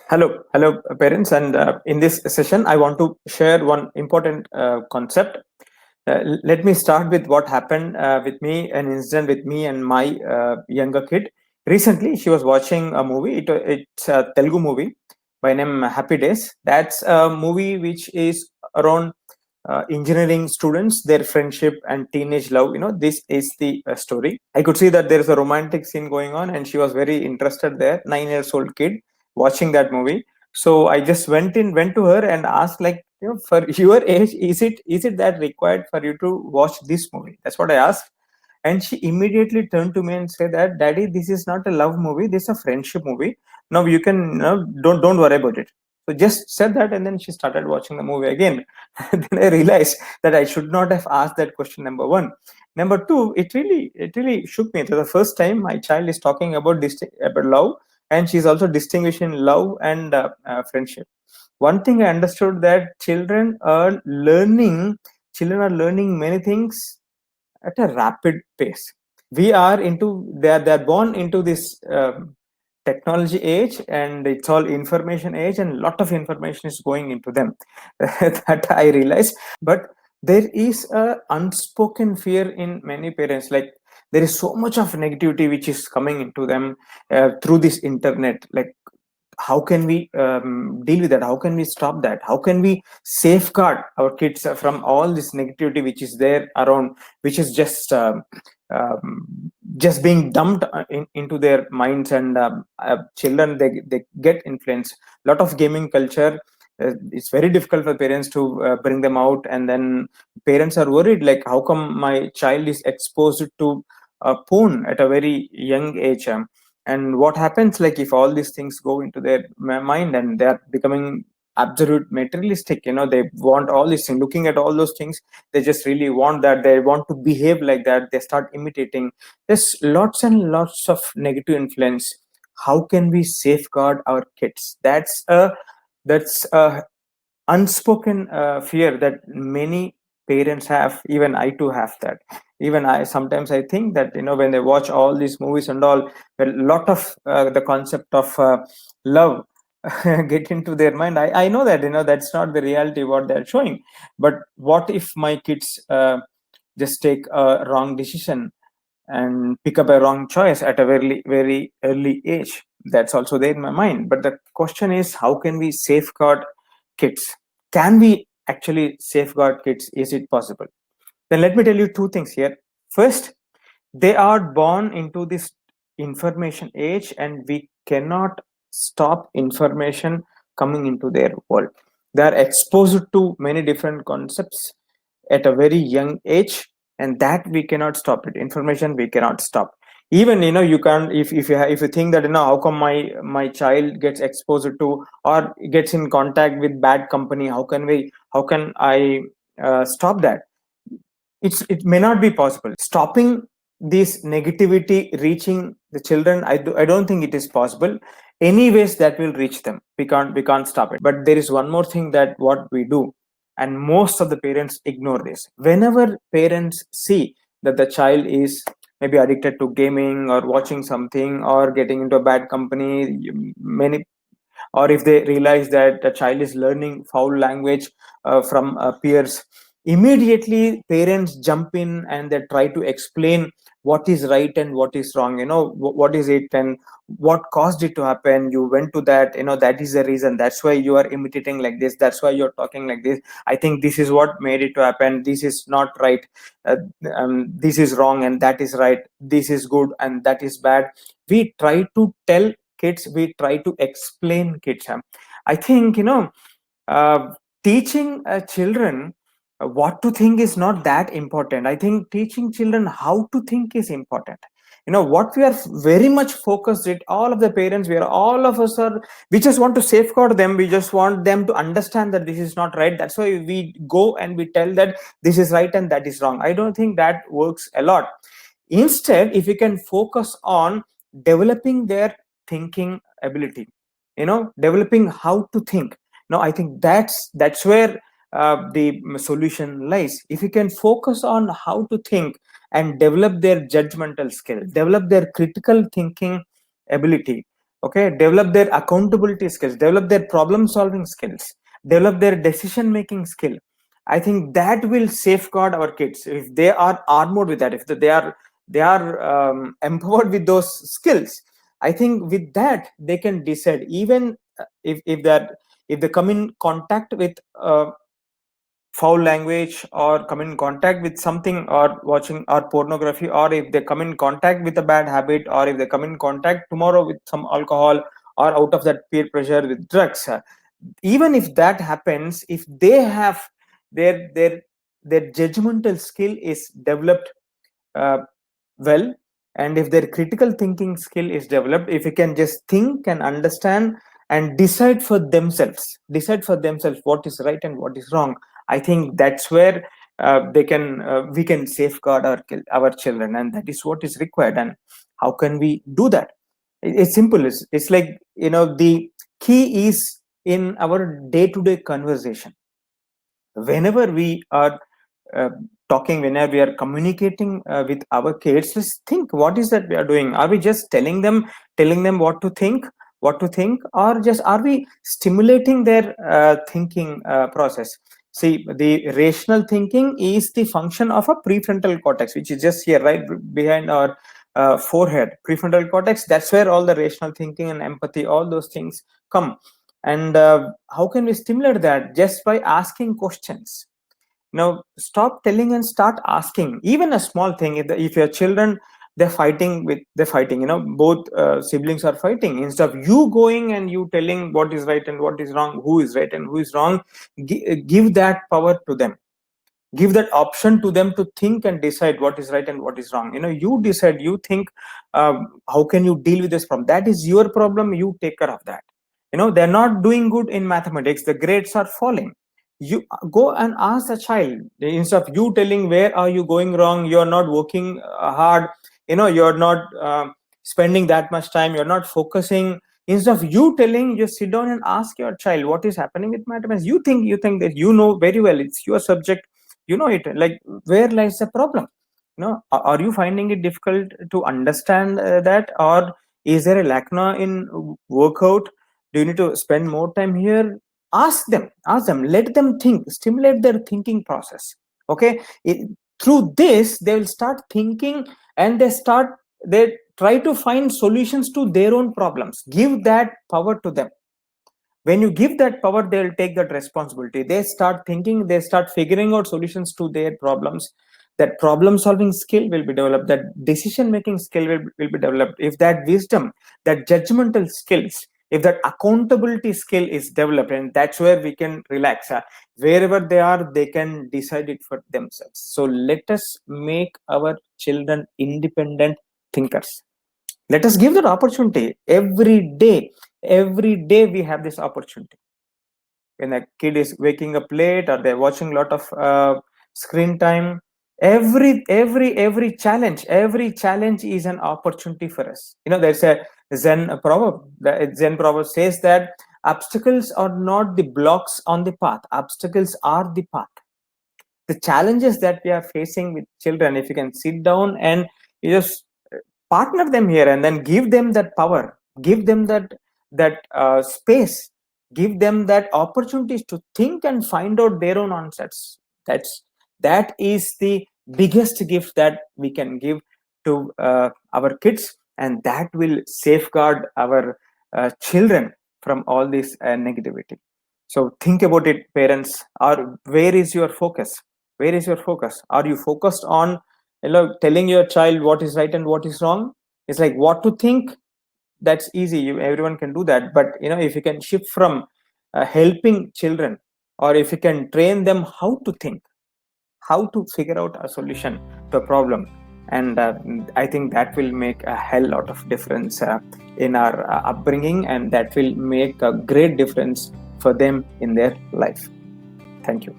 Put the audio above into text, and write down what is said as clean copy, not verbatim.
Hello, parents. And in this session, I want to share one important concept. Let me start with what happened with me, an incident with me and my younger kid. Recently, she was watching a movie. It's a Telugu movie by name Happy Days. That's a movie which is around engineering students, their friendship and teenage love. This is the story. I could see that there is a romantic scene going on, and she was very interested there. 9 years old kid watching that movie. So I just went to her and asked, like, for your age, is it that required for you to watch this movie? That's what I asked. And she immediately turned to me and said that, Daddy, this is not a love movie, this is a friendship movie. No, you can, don't worry about it. So just said that, and then she started watching the movie again. Then I realized that I should not have asked that question, number one. Number two, it really shook me. It was the first time my child is talking about about love, and she's also distinguishing love and friendship. One thing I understood, that children are learning many things at a rapid pace. They're born into this technology age, and it's all information age, and a lot of information is going into them. That I realize. But there is a unspoken fear in many parents, like there is so much of negativity which is coming into them through this internet. Like, how can we deal with that? How can we stop that? How can we safeguard our kids from all this negativity which is there around, which is just being dumped into their minds? And children, they get influenced. A lot of gaming culture. It's very difficult for parents to bring them out, and then parents are worried, like, how come my child is exposed to porn at a very young age? And what happens, like, if all these things go into their mind and they're becoming absolute materialistic? They want all these things. Looking at all those things, they just really want that. They want to behave like that. They start imitating. There's lots and lots of negative influence. How can we safeguard our kids? That's a unspoken fear that many parents have. Even I too have that. Even I sometimes I think that, when they watch all these movies and all, a lot of the concept of love get into their mind. I know that, that's not the reality what they're showing. But what if my kids just take a wrong decision and pick up a wrong choice at a very very early age? That's also there in my mind. But the question is, how can we safeguard kids? Can we actually safeguard kids? Is it possible? Then let me tell you two things here. First, they are born into this information age, and we cannot stop information coming into their world. They are exposed to many different concepts at a very young age, and that we cannot stop it. Information we cannot stop. Even, you can't, if you think that, how come my child gets exposed to or gets in contact with bad company, how can I stop that? It may not be possible stopping this negativity reaching the children. I don't think it is possible. Anyways, that will reach them. We can't stop it. But there is one more thing that what we do, and most of the parents ignore this. Whenever parents see that the child is maybe addicted to gaming or watching something or getting into a bad company, many, or if they realize that the child is learning foul language from peers, immediately parents jump in and they try to explain what is right and what is wrong. What is it and what caused it to happen. You went to that, that is the reason. That's why you are imitating like this. That's why you're talking like this. I think this is what made it to happen. This is not right. uh, this is wrong and that is right. This is good and that is bad. We try to tell kids, we try to explain kids. I think, uh, teaching children what to think is not that important. I think teaching children how to think is important. What we are very much focused it, all of the parents, we are, all of us are, we just want to safeguard them. We just want them to understand that this is not right. That's why we go and we tell that this is right and that is wrong. I don't think that works a lot. Instead, if we can focus on developing their thinking ability, developing how to think. No, I think that's where the solution lies. If we can focus on how to think and develop their judgmental skill, develop their critical thinking ability, Okay, develop their accountability skills, develop their problem solving skills, develop their decision making skill. I think that will safeguard our kids if they are armored with that, if they are empowered with those skills. I think with that they can decide, even if they come in contact with foul language, or come in contact with something, or watching or pornography, or if they come in contact with a bad habit, or if they come in contact tomorrow with some alcohol, or out of that peer pressure with drugs, even if that happens, if they have their their their judgmental skill is developed uh, well, and if their critical thinking skill is developed, if you can just think and understand and decide for themselves what is right and what is wrong, I think that's where we can safeguard our children, and that is what is required. And how can we do that? It's simple. It's like, the key is in our day-to-day conversation. Whenever we are uh, talking, whenever we are communicating with our kids, let's think, what is that we are doing? Are we just telling them what to think, or just are we stimulating their thinking process? See, the rational thinking is the function of a prefrontal cortex, which is just here, right behind our forehead. Prefrontal cortex, that's where all the rational thinking and empathy, all those things come. And how can we stimulate that? Just by asking questions. Now stop telling and start asking. Even a small thing, if your children, they're fighting, both siblings are fighting, instead of you going and you telling what is right and what is wrong, who is right and who is wrong, give that power to them. Give that option to them to think and decide what is right and what is wrong. You decide, you think, how can you deal with this problem? That is your problem, you take care of that. They're not doing good in mathematics, the grades are falling. You go and ask the child, instead of you telling where are you going wrong, you're not working hard, you're not spending that much time, you're not focusing. Instead of you telling, you sit down and ask your child what is happening with mathematics. You think that you know very well, it's your subject, it, like, where lies the problem? Are you finding it difficult to understand that, or is there a lacuna in workout? Do you need to spend more time here? Ask them, let them think, stimulate their thinking process. Okay, through this they will start thinking, and they try to find solutions to their own problems. Give that power to them. When you give that power, they'll take that responsibility. They start thinking, they start figuring out solutions to their problems. That problem solving skill will be developed, that decision making skill will be developed. If that wisdom, that judgmental skills, if that accountability skill is developed, and that's where we can relax. Wherever they are, they can decide it for themselves. So let us make our children independent thinkers. Let us give that opportunity. Every day we have this opportunity. When a kid is waking up late, or they're watching a lot of screen time, every challenge is an opportunity for us. There's a zen proverb. The zen proverb says that obstacles are not the blocks on the path, obstacles are the path. The challenges that we are facing with children, if you can sit down and you just partner them here, and then give them that power, give them that space, give them that opportunities to think and find out their own answers. That is the biggest gift that we can give to our kids, and that will safeguard our children from all this negativity. So think about it, parents. Where is your focus? Are you focused on telling your child what is right and what is wrong? It's like what to think. That's easy, everyone can do that. But if you can shift from helping children, or if you can train them how to think, how to figure out a solution to a problem, and I think that will make a hell lot of difference in our upbringing, and that will make a great difference for them in their life. Thank you.